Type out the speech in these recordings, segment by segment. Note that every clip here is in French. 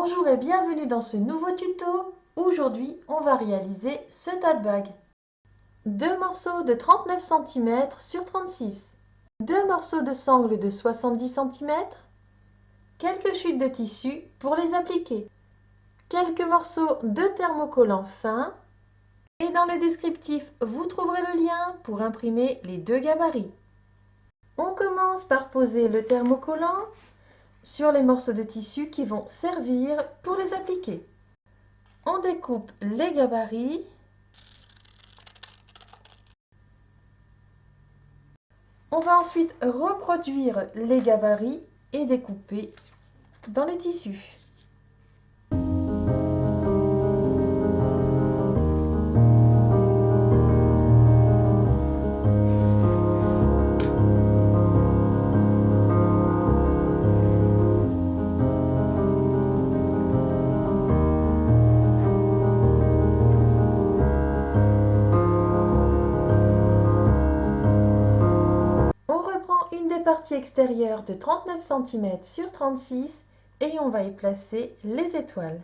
Bonjour et bienvenue dans ce nouveau tuto. Aujourd'hui, on va réaliser ce tote bag. Deux morceaux de 39 cm sur 36. Deux morceaux de sangle de 70 cm. Quelques chutes de tissu pour les appliquer. Quelques morceaux de thermocollant fin. Et dans le descriptif, vous trouverez le lien pour imprimer les deux gabarits. On commence par poser le thermocollant sur les morceaux de tissu qui vont servir pour les appliquer. On découpe les gabarits. On va ensuite reproduire les gabarits et découper dans les tissus. Partie extérieure de 39 cm sur 36 et on va y placer les étoiles.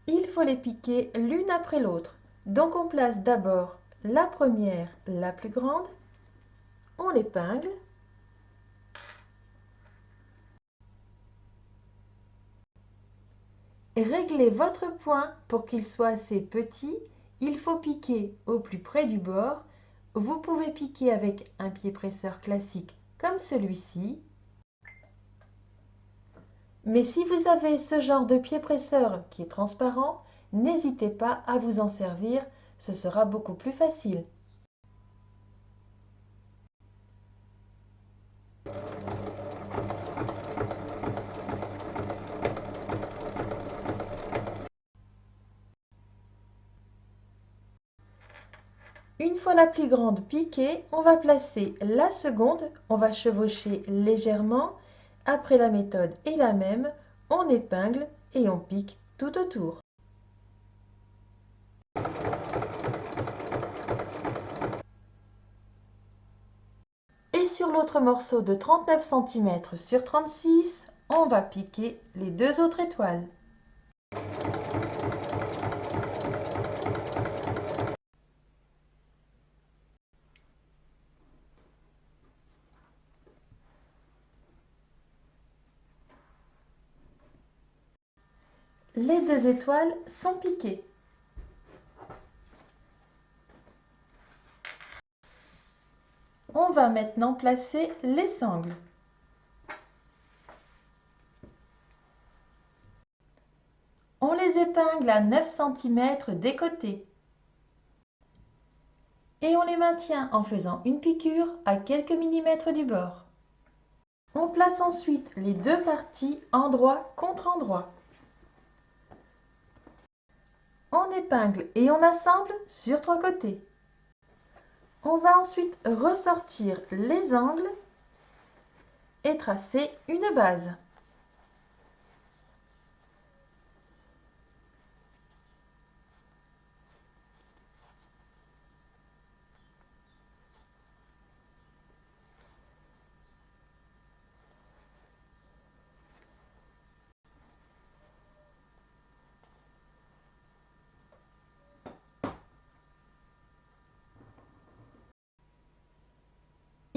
Il faut les piquer l'une après l'autre. Donc on place d'abord la première, la plus grande, on l'épingle. Réglez votre point pour qu'il soit assez petit. Il faut piquer au plus près du bord. Vous pouvez piquer avec un pied presseur classique comme celui-ci. Mais si vous avez ce genre de pied presseur qui est transparent, n'hésitez pas à vous en servir, ce sera beaucoup plus facile. Une fois la plus grande piquée, on va placer la seconde, on va chevaucher légèrement. Après la méthode est la même, on épingle et on pique tout autour. Et sur l'autre morceau de 39 cm sur 36, on va piquer les deux autres étoiles. Les deux étoiles sont piquées. On va maintenant placer les sangles. On les épingle à 9 cm des côtés. Et on les maintient en faisant une piqûre à quelques millimètres du bord. On place ensuite les deux parties endroit contre endroit. On épingle et on assemble sur trois côtés. On va ensuite ressortir les angles et tracer une base.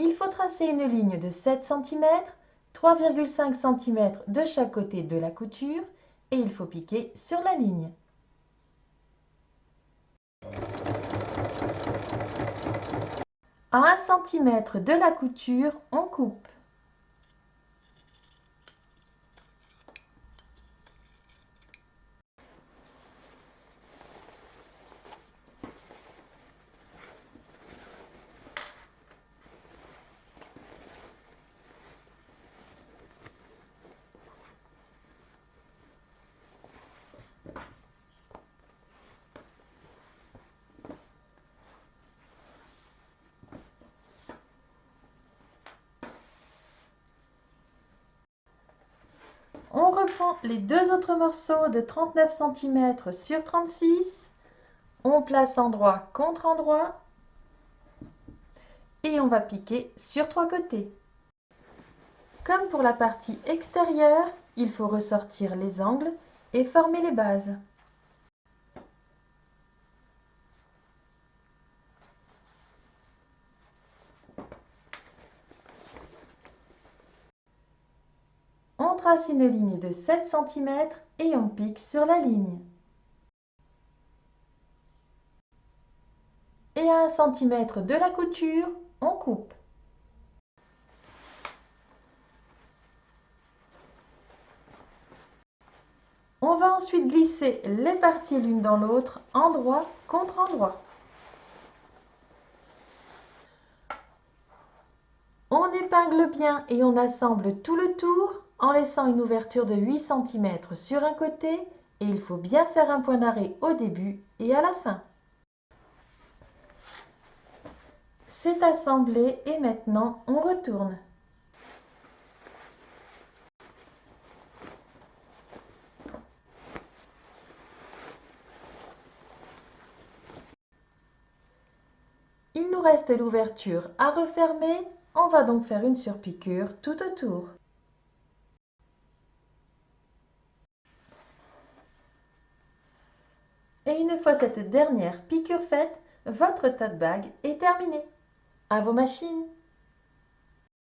Il faut tracer une ligne de 7 cm, 3,5 cm de chaque côté de la couture et il faut piquer sur la ligne. À 1 cm de la couture, on coupe. On reprend les deux autres morceaux de 39 cm sur 36. On place endroit contre endroit. Et on va piquer sur trois côtés. Comme pour la partie extérieure, il faut ressortir les angles et former les bases. On trace une ligne de 7 cm et on pique sur la ligne. Et à 1 cm de la couture, on coupe. On va ensuite glisser les parties l'une dans l'autre, endroit contre endroit. On épingle bien et on assemble tout le tour en laissant une ouverture de 8 cm sur un côté et il faut bien faire un point d'arrêt au début et à la fin. C'est assemblé et maintenant on retourne. Il nous reste l'ouverture à refermer, on va donc faire une surpiqûre tout autour. Et une fois cette dernière piqûre faite, votre tote bag est terminé. À vos machines!